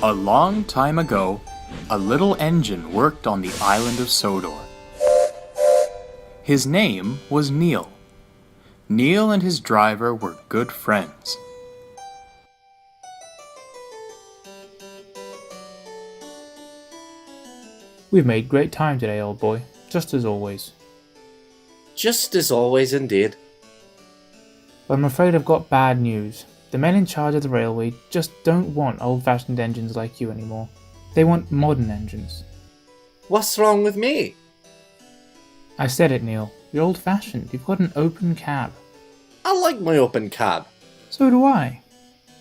A long time ago, a little engine worked on the island of Sodor. His name was Neil. Neil and his driver were good friends. We've made great time today, old boy, just as always. Just as always, indeed. But I'm afraid I've got bad news. The men in charge of the railway just don't want old-fashioned engines like you anymore. They want modern engines. What's wrong with me? I said it, Neil. You're old-fashioned. You've got an open cab. I like my open cab. So do I.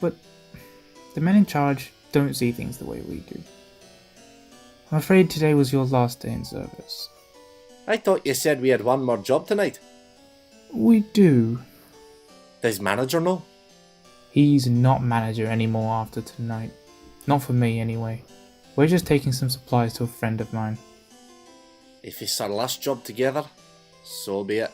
But the men in charge don't see things the way we do. I'm afraid today was your last day in service. I thought you said we had one more job tonight. We do. Does manager know? He's not manager anymore after tonight. Not for me, anyway. We're just taking some supplies to a friend of mine. If it's our last job together, so be it.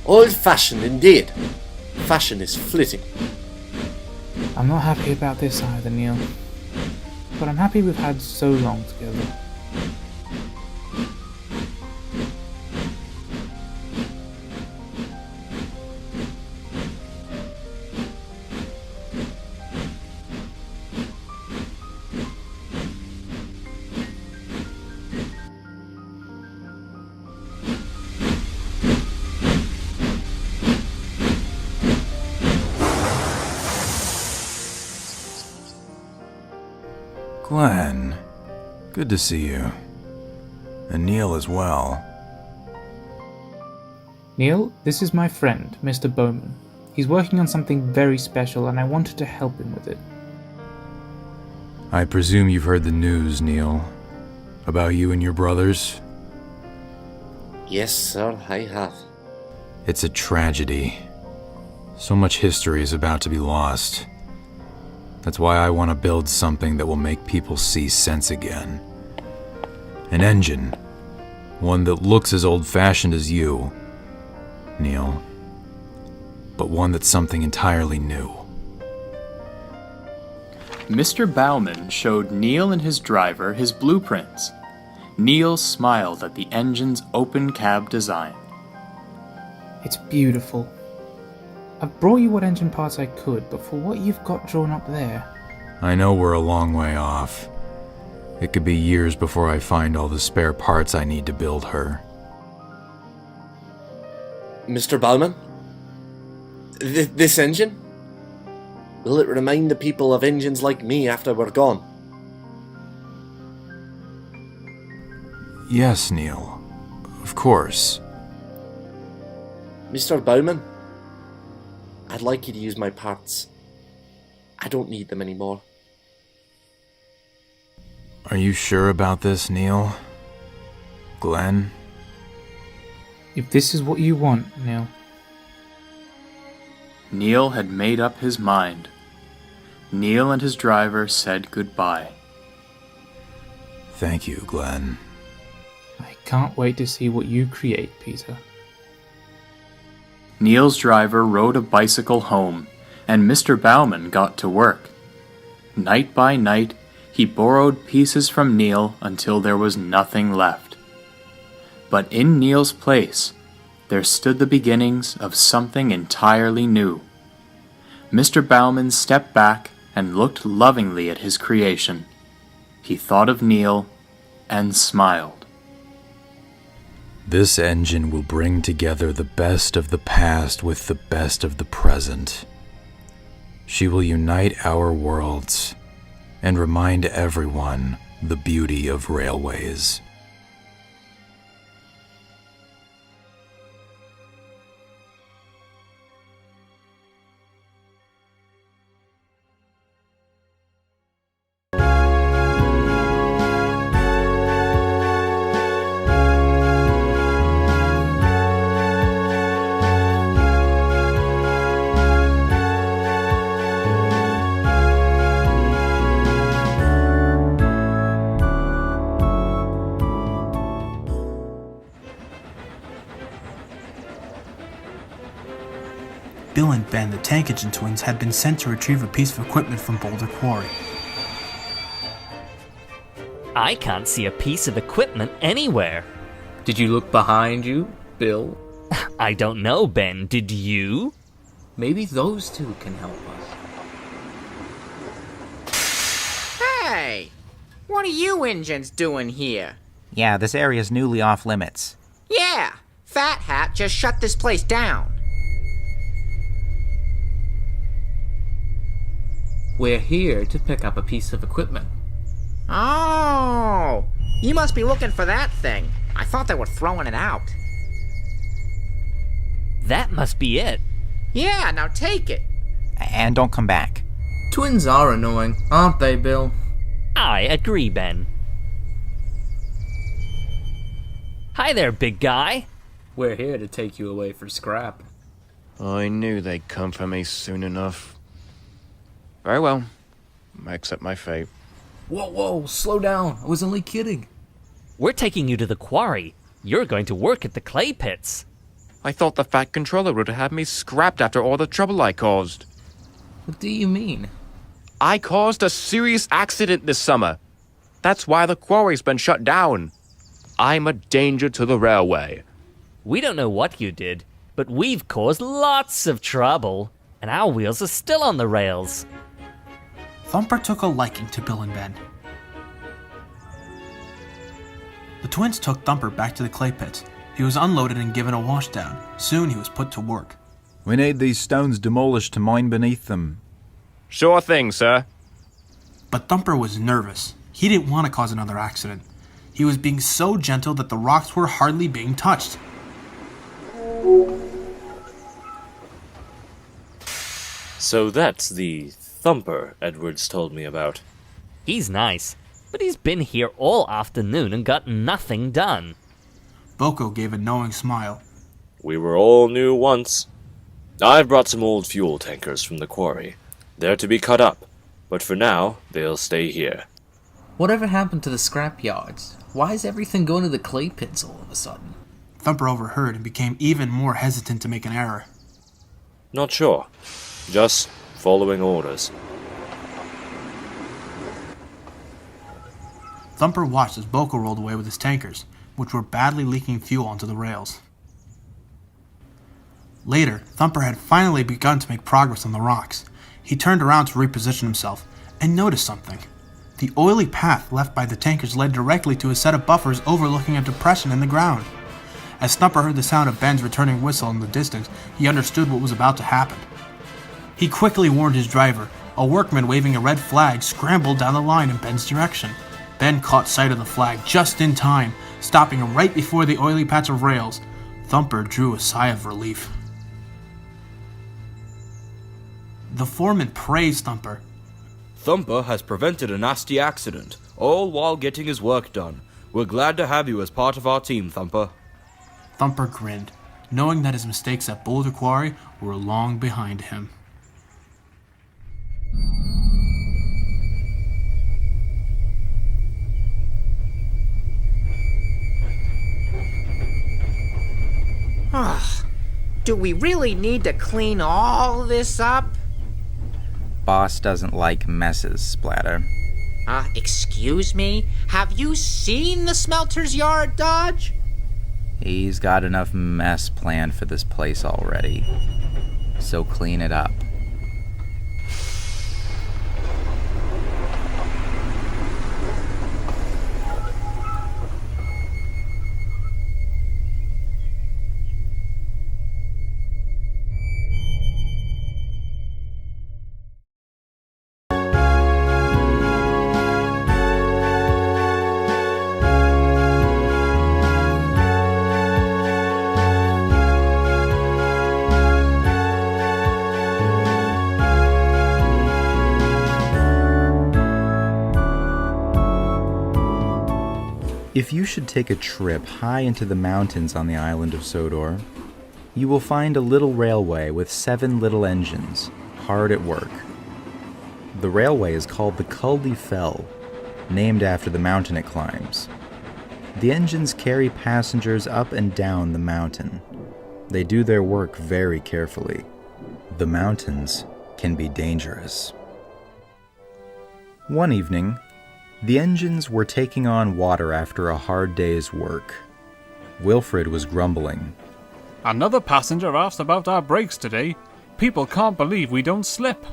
Old-fashioned indeed. Fashion is flitting. I'm not happy about this either, Neil. But I'm happy we've had so long together. Glenn, good to see you. And Neil as well. Neil, this is my friend, Mr. Bowman. He's working on something very special and I wanted to help him with it. I presume you've heard the news, Neil, about you and your brothers? Yes, sir, I have. It's a tragedy. So much history is about to be lost. That's why I want to build something that will make people see sense again. An engine. One that looks as old-fashioned as you, Neil. But one that's something entirely new. Mr. Bowman showed Neil and his driver his blueprints. Neil smiled at the engine's open cab design. It's beautiful. I've brought you what engine parts I could, but for what you've got drawn up there... I know we're a long way off. It could be years before I find all the spare parts I need to build her. Mr. Bowman? This engine? Will it remind the people of engines like me after we're gone? Yes, Neil. Of course. Mr. Bowman? I'd like you to use my parts. I don't need them anymore. Are you sure about this, Neil? Glenn? If this is what you want, Neil. Neil had made up his mind. Neil and his driver said goodbye. Thank you, Glenn. I can't wait to see what you create, Peter. Neil's driver rode a bicycle home, and Mr. Bowman got to work. Night by night, he borrowed pieces from Neil until there was nothing left. But in Neil's place, there stood the beginnings of something entirely new. Mr. Bowman stepped back and looked lovingly at his creation. He thought of Neil and smiled. This engine will bring together the best of the past with the best of the present. She will unite our worlds and remind everyone the beauty of railways. told Ben the tank engine twins had been sent to retrieve a piece of equipment from Boulder Quarry. I can't see a piece of equipment anywhere. Did you look behind you, Bill? I don't know, Ben. Did you? Maybe those two can help us. Hey! What are you engines doing here? Yeah, this area's newly off limits. Yeah! Fat Hat just shut this place down. We're here to pick up a piece of equipment. Oh! You must be looking for that thing. I thought they were throwing it out. That must be it. Yeah, now take it. And don't come back. Twins are annoying, aren't they, Bill? I agree, Ben. Hi there, big guy. We're here to take you away for scrap. I knew they'd come for me soon enough. Very well. I accept my fate. Whoa, slow down. I was only kidding. We're taking you to the quarry. You're going to work at the clay pits. I thought the Fat Controller would have me scrapped after all the trouble I caused. What do you mean? I caused a serious accident this summer. That's why the quarry's been shut down. I'm a danger to the railway. We don't know what you did, but we've caused lots of trouble, and our wheels are still on the rails. Thumper took a liking to Bill and Ben. The twins took Thumper back to the clay pits. He was unloaded and given a washdown. Soon he was put to work. We need these stones demolished to mine beneath them. Sure thing, sir. But Thumper was nervous. He didn't want to cause another accident. He was being so gentle that the rocks were hardly being touched. So that's the Thumper Edwards told me about. He's nice, but he's been here all afternoon and got nothing done. Boko gave a knowing smile. We were all new once. I've brought some old fuel tankers from the quarry. They're to be cut up, but for now, they'll stay here. Whatever happened to the scrap yards? Why is everything going to the clay pits all of a sudden? Thumper overheard and became even more hesitant to make an error. Not sure. Just following orders. Thumper watched as Boko rolled away with his tankers, which were badly leaking fuel onto the rails. Later, Thumper had finally begun to make progress on the rocks. He turned around to reposition himself and noticed something. The oily path left by the tankers led directly to a set of buffers overlooking a depression in the ground. As Thumper heard the sound of Ben's returning whistle in the distance, he understood what was about to happen. He quickly warned his driver. A workman waving a red flag scrambled down the line in Ben's direction. Ben caught sight of the flag just in time, stopping him right before the oily patch of rails. Thumper drew a sigh of relief. The foreman praised Thumper. Thumper has prevented a nasty accident, all while getting his work done. We're glad to have you as part of our team, Thumper. Thumper grinned, knowing that his mistakes at Boulder Quarry were long behind him. Do we really need to clean all this up? Boss doesn't like messes, Splatter. Excuse me? Have you seen the smelter's yard, Dodge? He's got enough mess planned for this place already. So clean it up. If you should take a trip high into the mountains on the island of Sodor, you will find a little railway with 7 little engines, hard at work. The railway is called the Cul de Fel, named after the mountain it climbs. The engines carry passengers up and down the mountain. They do their work very carefully. The mountains can be dangerous. One evening, the engines were taking on water after a hard day's work. Wilfred was grumbling. Another passenger asked about our brakes today. People can't believe we don't slip.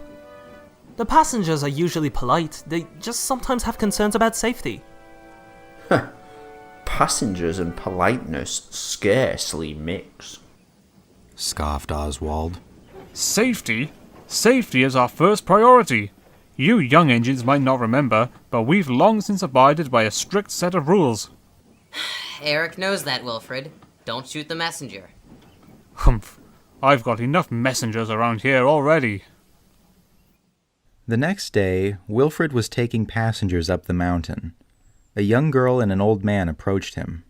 The passengers are usually polite. They just sometimes have concerns about safety. Passengers and politeness scarcely mix, scoffed Oswald. Safety? Safety is our first priority. You young engines might not remember, but we've long since abided by a strict set of rules. Eric knows that, Wilfred. Don't shoot the messenger. Humph. I've got enough messengers around here already. The next day, Wilfred was taking passengers up the mountain. A young girl and an old man approached him.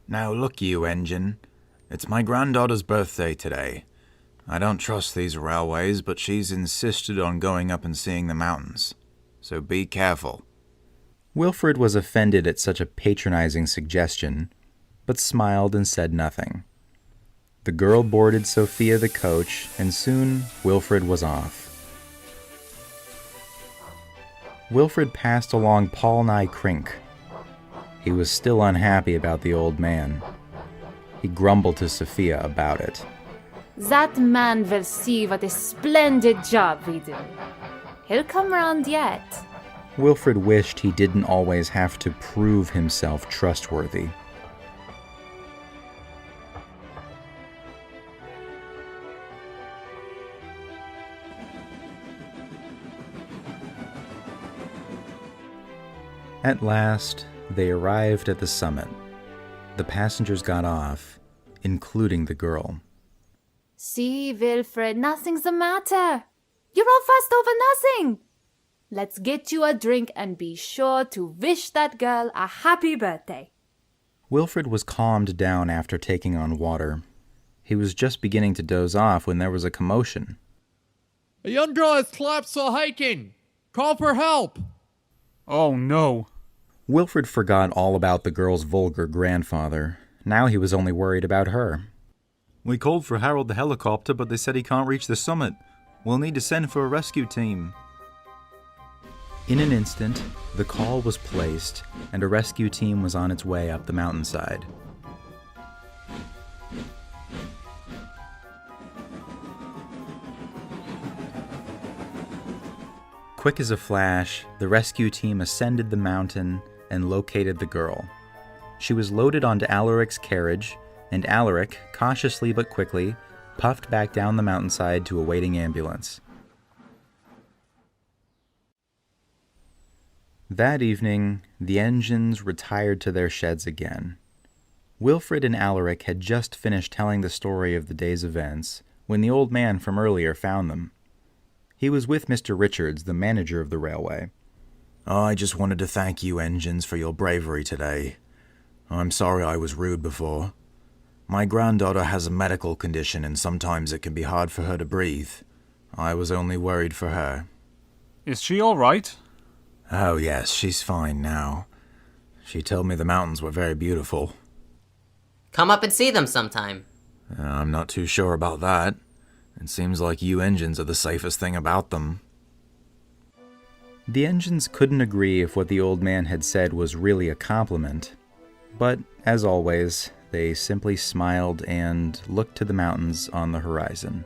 Now look you, engine. It's my granddaughter's birthday today. I don't trust these railways, but she's insisted on going up and seeing the mountains. So be careful. Wilfred was offended at such a patronizing suggestion, but smiled and said nothing. The girl boarded Sophia the coach, and soon Wilfred was off. Wilfred passed along Paul-Nye Crink. He was still unhappy about the old man. He grumbled to Sophia about it. That man will see what a splendid job we do. He'll come round yet. Wilfred wished he didn't always have to prove himself trustworthy. At last, they arrived at the summit. The passengers got off, including the girl. See, Wilfred, nothing's the matter. You're all fussed over nothing. Let's get you a drink and be sure to wish that girl a happy birthday. Wilfred was calmed down after taking on water. He was just beginning to doze off when there was a commotion. A young girl has collapsed while hiking. Call for help. Oh no. Wilfred forgot all about the girl's vulgar grandfather. Now he was only worried about her. We called for Harold the helicopter, but they said he can't reach the summit. We'll need to send for a rescue team. In an instant, the call was placed, and a rescue team was on its way up the mountainside. Quick as a flash, the rescue team ascended the mountain and located the girl. She was loaded onto Alaric's carriage, and Alaric, cautiously but quickly, puffed back down the mountainside to a waiting ambulance. That evening, the engines retired to their sheds again. Wilfred and Alaric had just finished telling the story of the day's events when the old man from earlier found them. He was with Mr. Richards, the manager of the railway. I just wanted to thank you, engines, for your bravery today. I'm sorry I was rude before. My granddaughter has a medical condition and sometimes it can be hard for her to breathe. I was only worried for her. Is she all right? Oh yes, she's fine now. She told me the mountains were very beautiful. Come up and see them sometime. I'm not too sure about that. It seems like you engines are the safest thing about them. The engines couldn't agree if what the old man had said was really a compliment, but, as always, they simply smiled and looked to the mountains on the horizon.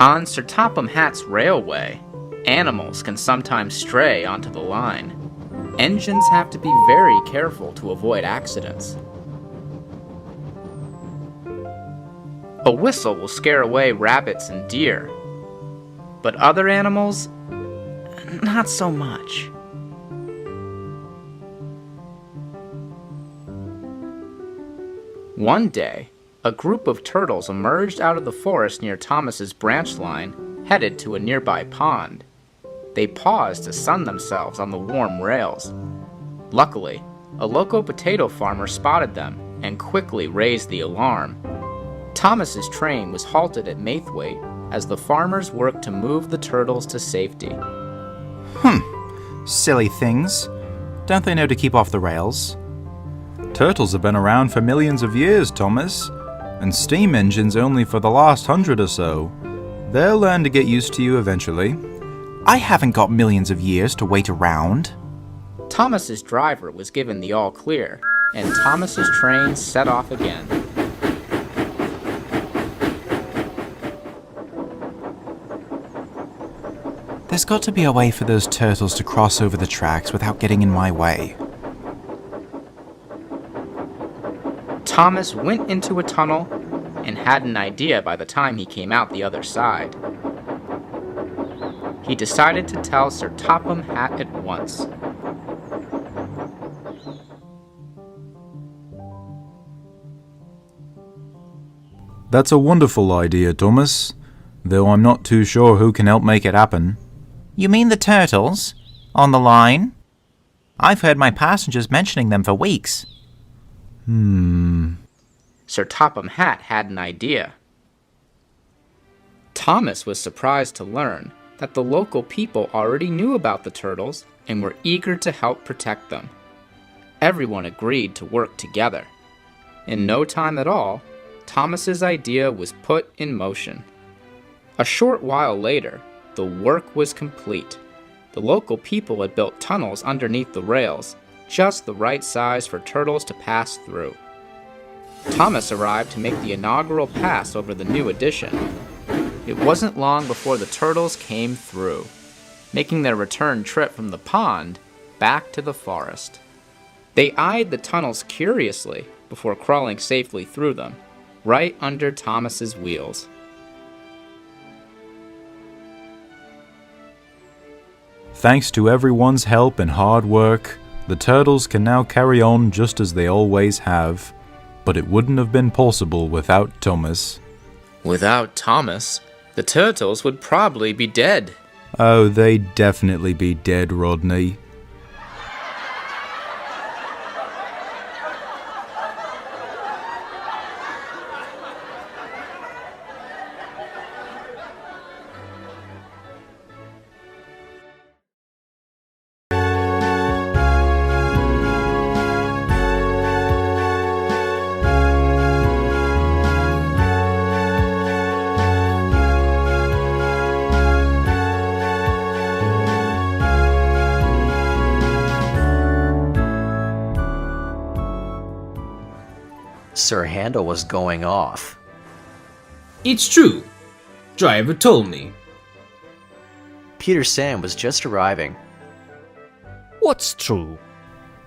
On Sir Topham Hatt's railway, animals can sometimes stray onto the line. Engines have to be very careful to avoid accidents. A whistle will scare away rabbits and deer, but other animals, not so much. One day, A group of turtles emerged out of the forest near Thomas's branch line, headed to a nearby pond. They paused to sun themselves on the warm rails. Luckily, a local potato farmer spotted them and quickly raised the alarm. Thomas's train was halted at Maithwaite as the farmers worked to move the turtles to safety. Silly things. Don't they know to keep off the rails? Turtles have been around for millions of years, Thomas, and steam engines only for the last 100 or so. They'll learn to get used to you eventually. I haven't got millions of years to wait around. Thomas's driver was given the all clear, and Thomas's train set off again. There's got to be a way for those turtles to cross over the tracks without getting in my way. Thomas went into a tunnel and had an idea by the time he came out the other side. He decided to tell Sir Topham Hatt at once. That's a wonderful idea, Thomas, though I'm not too sure who can help make it happen. You mean the turtles? On the line? I've heard my passengers mentioning them for weeks. Sir Topham Hatt had an idea. Thomas was surprised to learn that the local people already knew about the turtles and were eager to help protect them. Everyone agreed to work together. In no time at all, Thomas's idea was put in motion. A short while later, the work was complete. The local people had built tunnels underneath the rails, just the right size for turtles to pass through. Thomas arrived to make the inaugural pass over the new addition. It wasn't long before the turtles came through, making their return trip from the pond back to the forest. They eyed the tunnels curiously before crawling safely through them, right under Thomas's wheels. Thanks to everyone's help and hard work, the turtles can now carry on just as they always have, but it wouldn't have been possible without Thomas. Without Thomas, the turtles would probably be dead. Oh, they'd definitely be dead, Rodney. Sir Handel was going off. It's true. Driver told me. Peter Sam was just arriving. What's true?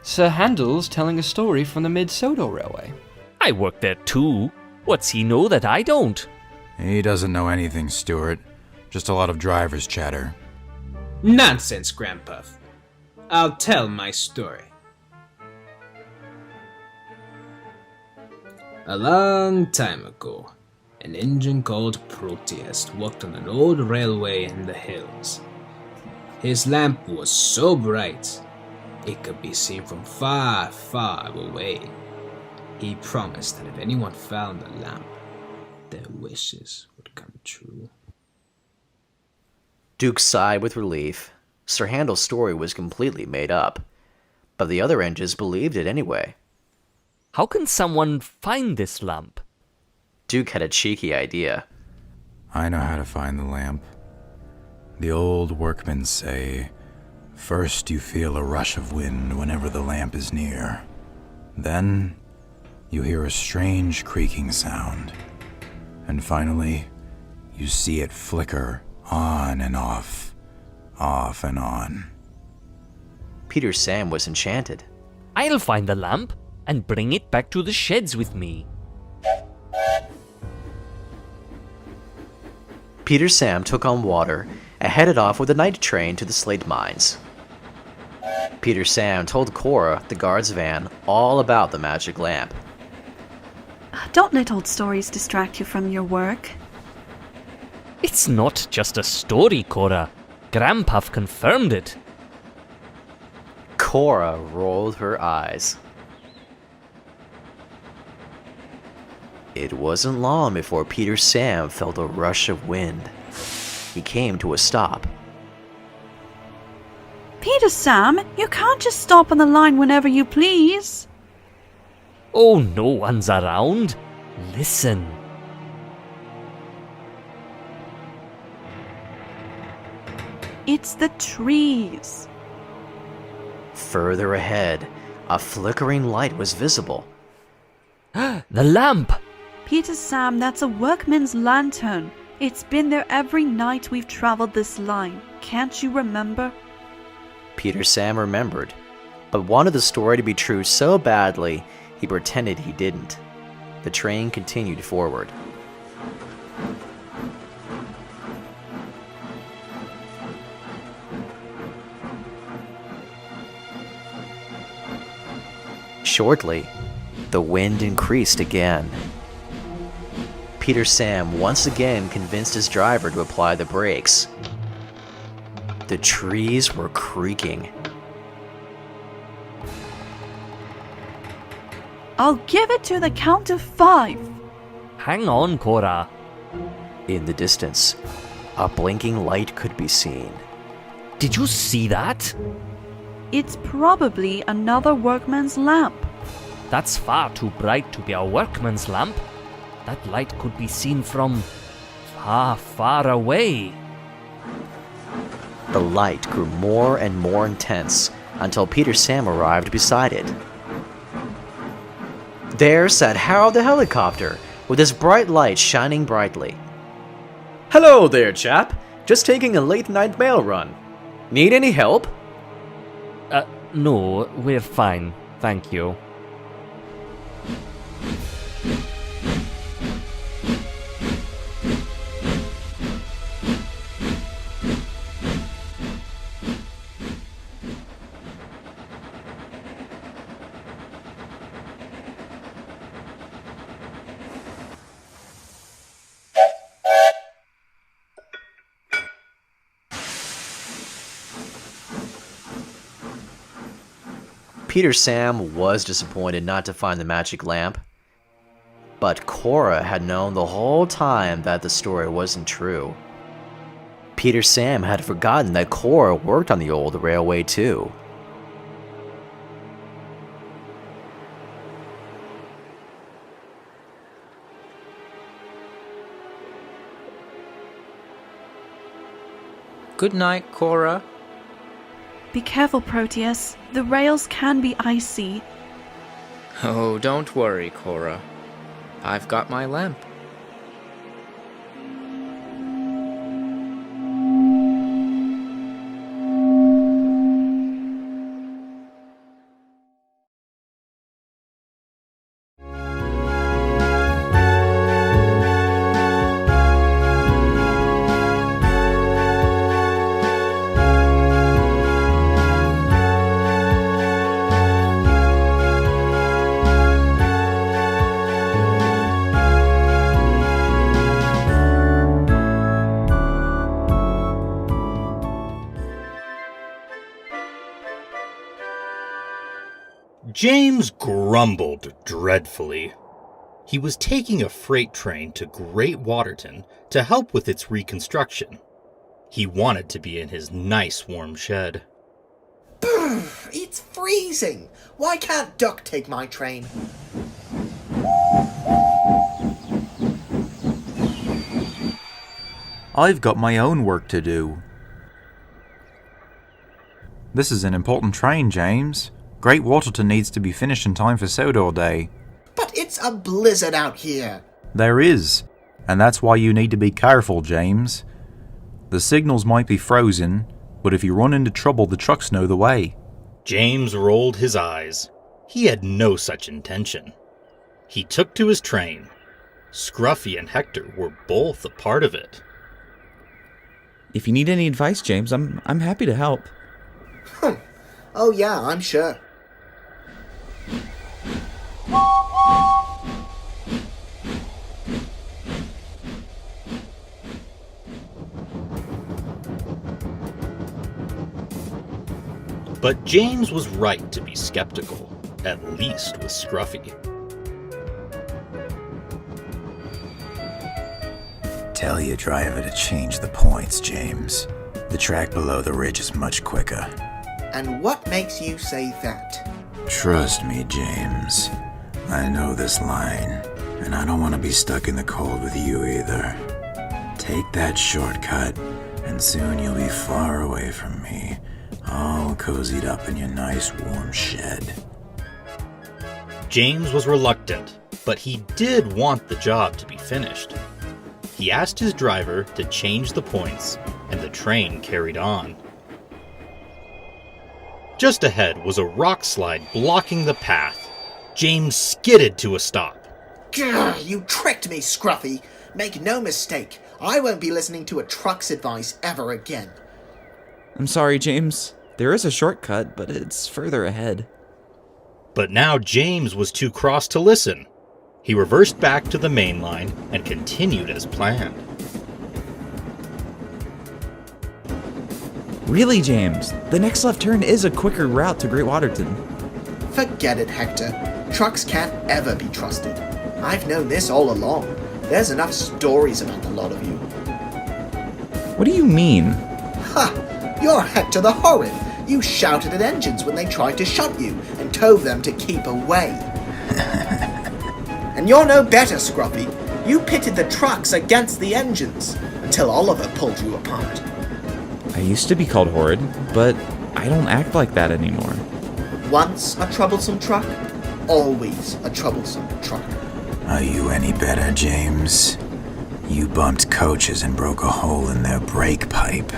Sir Handel's telling a story from the Mid-Sodor Railway. I work there too. What's he know that I don't? He doesn't know anything, Stuart. Just a lot of driver's chatter. Nonsense, Grandpuff. I'll tell my story. A long time ago, an engine called Proteus worked on an old railway in the hills. His lamp was so bright, it could be seen from far, far away. He promised that if anyone found the lamp, their wishes would come true. Duke sighed with relief. Sir Handel's story was completely made up, but the other engines believed it anyway. How can someone find this lamp? Duke had a cheeky idea. I know how to find the lamp. The old workmen say, first you feel a rush of wind whenever the lamp is near. Then you hear a strange creaking sound. And finally, you see it flicker on and off and on. Peter Sam was enchanted. I'll find the lamp and bring it back to the sheds with me. Peter Sam took on water and headed off with the night train to the slate mines. Peter Sam told Cora, the guard's van, all about the magic lamp. Don't let old stories distract you from your work. It's not just a story, Cora. Grandpav confirmed it. Cora rolled her eyes. It wasn't long before Peter Sam felt a rush of wind. He came to a stop. Peter Sam, you can't just stop on the line whenever you please. Oh, no one's around. Listen. It's the trees. Further ahead, a flickering light was visible. The lamp! Peter Sam, that's a workman's lantern. It's been there every night we've traveled this line. Can't you remember? Peter Sam remembered, but wanted the story to be true so badly he pretended he didn't. The train continued forward. Shortly, the wind increased again. Peter Sam once again convinced his driver to apply the brakes. The trees were creaking. I'll give it to the count of 5. Hang on, Cora. In the distance, a blinking light could be seen. Did you see that? It's probably another workman's lamp. That's far too bright to be a workman's lamp. That light could be seen from far, far away. The light grew more and more intense until Peter Sam arrived beside it. There sat Harold the helicopter, with his bright light shining brightly. "Hello there, chap. Just taking a late-night mail run. Need any help?" No, we're fine. Thank you. Peter Sam was disappointed not to find the magic lamp. But Cora had known the whole time that the story wasn't true. Peter Sam had forgotten that Cora worked on the old railway too. Good night, Cora. Be careful, Proteus. The rails can be icy. Oh, don't worry, Cora. I've got my lamp. James grumbled dreadfully. He was taking a freight train to Great Waterton to help with its reconstruction. He wanted to be in his nice warm shed. It's freezing! Why can't Duck take my train? I've got my own work to do. This is an important train, James. Great Waterton needs to be finished in time for Sodor Day. But it's a blizzard out here. There is, and that's why you need to be careful, James. The signals might be frozen, but if you run into trouble, the trucks know the way. James rolled his eyes. He had no such intention. He took to his train. Scruffy and Hector were both a part of it. If you need any advice, James, I'm happy to help. Oh yeah, I'm sure. But James was right to be skeptical, at least with Scruffy. Tell your driver to change the points, James. The track below the ridge is much quicker. And what makes you say that? Trust me, James. I know this line, and I don't want to be stuck in the cold with you either. Take that shortcut, and soon you'll be far away from me, all cozied up in your nice warm shed. James was reluctant, but he did want the job to be finished. He asked his driver to change the points, and the train carried on. Just ahead was a rock slide blocking the path. James skidded to a stop. Grr, you tricked me, Scruffy. Make no mistake, I won't be listening to a truck's advice ever again. I'm sorry, James. There is a shortcut, but it's further ahead. But now James was too cross to listen. He reversed back to the main line and continued as planned. Really, James? The next left turn is a quicker route to Great Waterton. Forget it, Hector. Trucks can't ever be trusted. I've known this all along. There's enough stories about the lot of you. What do you mean? Ha! You're Hector the Horrid. You shouted at engines when they tried to shut you and told them to keep away. And you're no better, Scruffy. You pitted the trucks against the engines until Oliver pulled you apart. I used to be called Horrid, but I don't act like that anymore. Once a troublesome truck, always a troublesome truck. Are you any better, James? You bumped coaches and broke a hole in their brake pipe.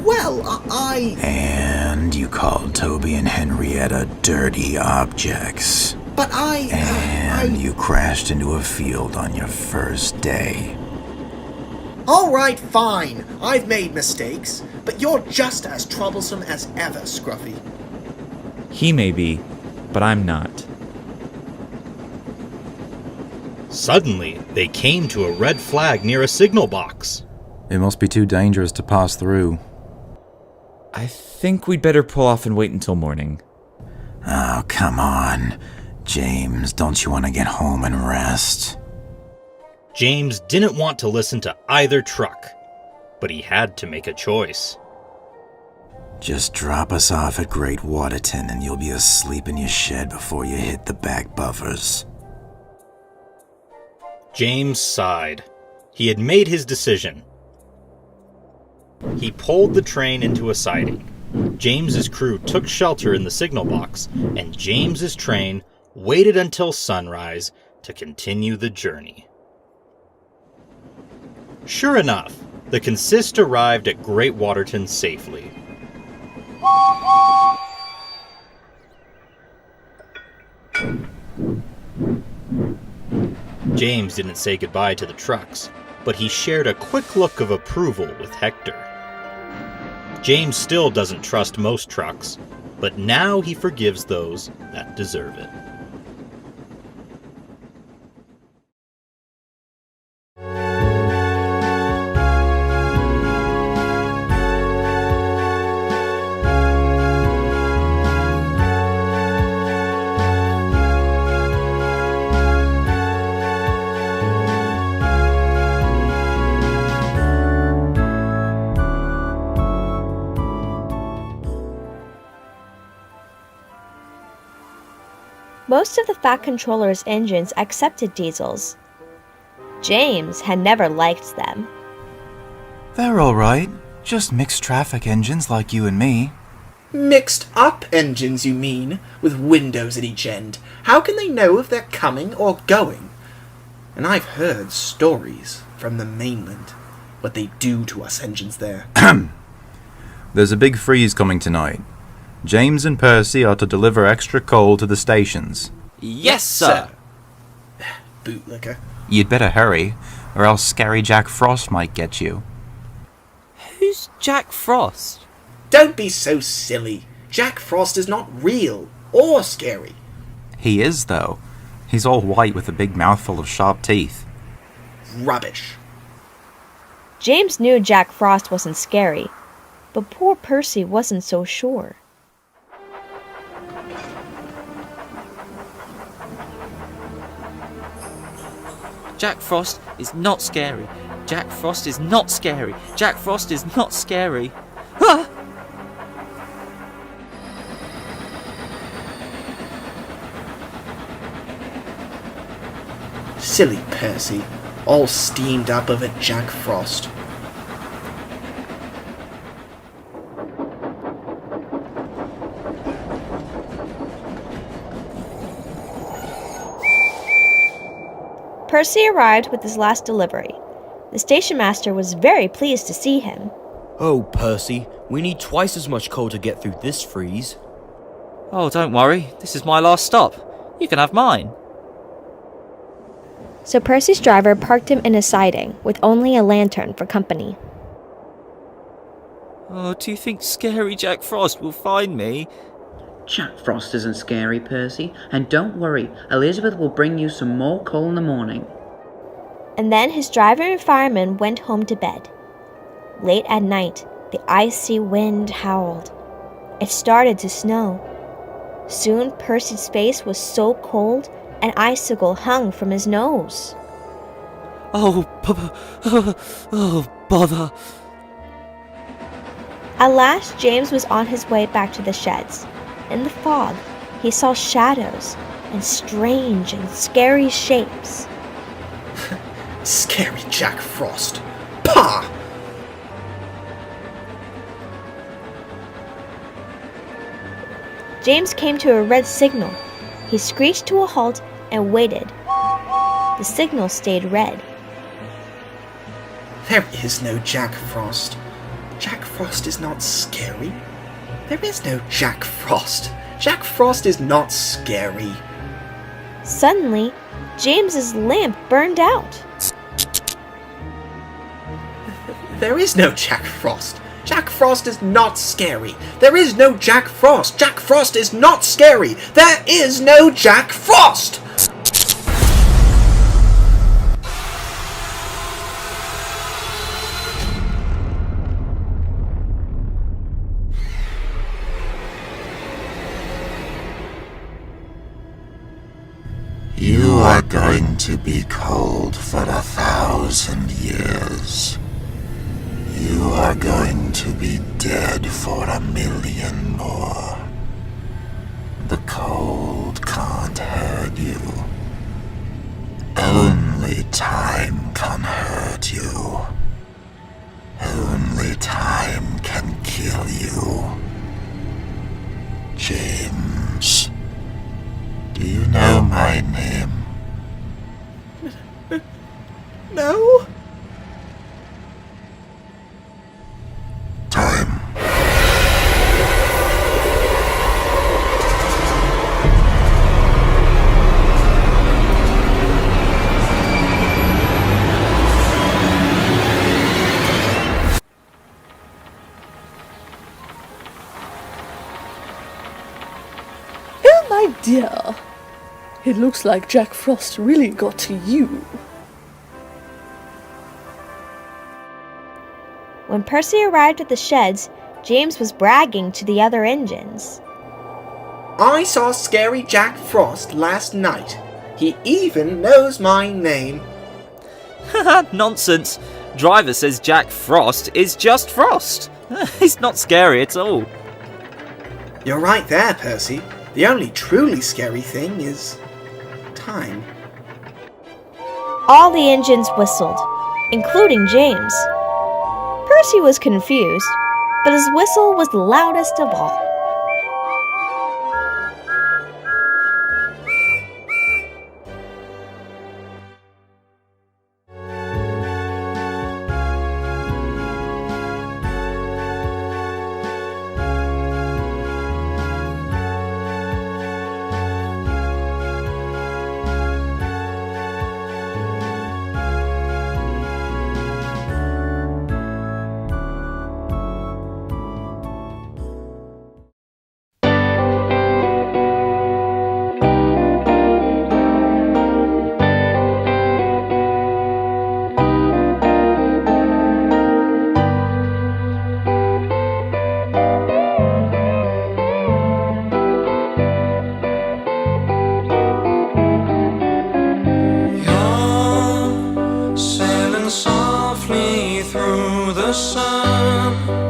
Well, I... And you called Toby and Henrietta dirty objects. But And you crashed into a field on your first day. All right, fine. I've made mistakes, but you're just as troublesome as ever, Scruffy. He may be, but I'm not. Suddenly, they came to a red flag near a signal box. It must be too dangerous to pass through. I think we'd better pull off and wait until morning. Oh, come on. James, don't you want to get home and rest? James didn't want to listen to either truck, but he had to make a choice. Just drop us off at Great Waterton and you'll be asleep in your shed before you hit the back buffers. James sighed. He had made his decision. He pulled the train into a siding. James's crew took shelter in the signal box, and James's train waited until sunrise to continue the journey. Sure enough, the consist arrived at Great Waterton safely. James didn't say goodbye to the trucks, but he shared a quick look of approval with Hector. James still doesn't trust most trucks, but now he forgives those that deserve it. Most of the Fat Controller's engines accepted diesels. James had never liked them. They're alright. Just mixed traffic engines like you and me. Mixed up engines, you mean, with windows at each end. How can they know if they're coming or going? And I've heard stories from the mainland, what they do to us engines there. There's a big freeze coming tonight. James and Percy are to deliver extra coal to the stations. Yes, sir. Bootlicker. You'd better hurry, or else Scary Jack Frost might get you. Who's Jack Frost? Don't be so silly. Jack Frost is not real or scary. He is, though. He's all white with a big mouthful of sharp teeth. Rubbish. James knew Jack Frost wasn't scary, but poor Percy wasn't so sure. Jack Frost is not scary. Jack Frost is not scary. Jack Frost is not scary. Ah! Silly Percy, all steamed up over Jack Frost. Percy arrived with his last delivery. The station master was very pleased to see him. Oh, Percy, we need twice as much coal to get through this freeze. Oh, don't worry. This is my last stop. You can have mine. So Percy's driver parked him in a siding with only a lantern for company. Oh, do you think scary Jack Frost will find me? Jack Frost isn't scary, Percy, and don't worry, Elizabeth will bring you some more coal in the morning. And then his driver and fireman went home to bed. Late at night, the icy wind howled. It started to snow. Soon Percy's face was so cold, an icicle hung from his nose. Oh, bother. At last, James was on his way back to the sheds. In the fog, he saw shadows and strange and scary shapes. Scary Jack Frost. Pah! James came to a red signal. He screeched to a halt and waited. The signal stayed red. There is no Jack Frost. Jack Frost is not scary. There is no Jack Frost. Jack Frost is not scary. Suddenly, James's lamp burned out. There is no Jack Frost. Jack Frost is not scary. There is no Jack Frost. Jack Frost is not scary. There is no Jack Frost! You are going to be cold for 1,000 years. You are going to be dead for 1,000,000 more. The cold can't hurt you. Only time can hurt you. Only time can kill you. James, do you know my name? No? Time. Oh, my dear. It looks like Jack Frost really got to you. When Percy arrived at the sheds, James was bragging to the other engines. I saw scary Jack Frost last night. He even knows my name. Nonsense. Driver says Jack Frost is just Frost. He's not scary at all. You're right there, Percy. The only truly scary thing is time. All the engines whistled, including James. Percy was confused, but his whistle was the loudest of all. softly through the sun.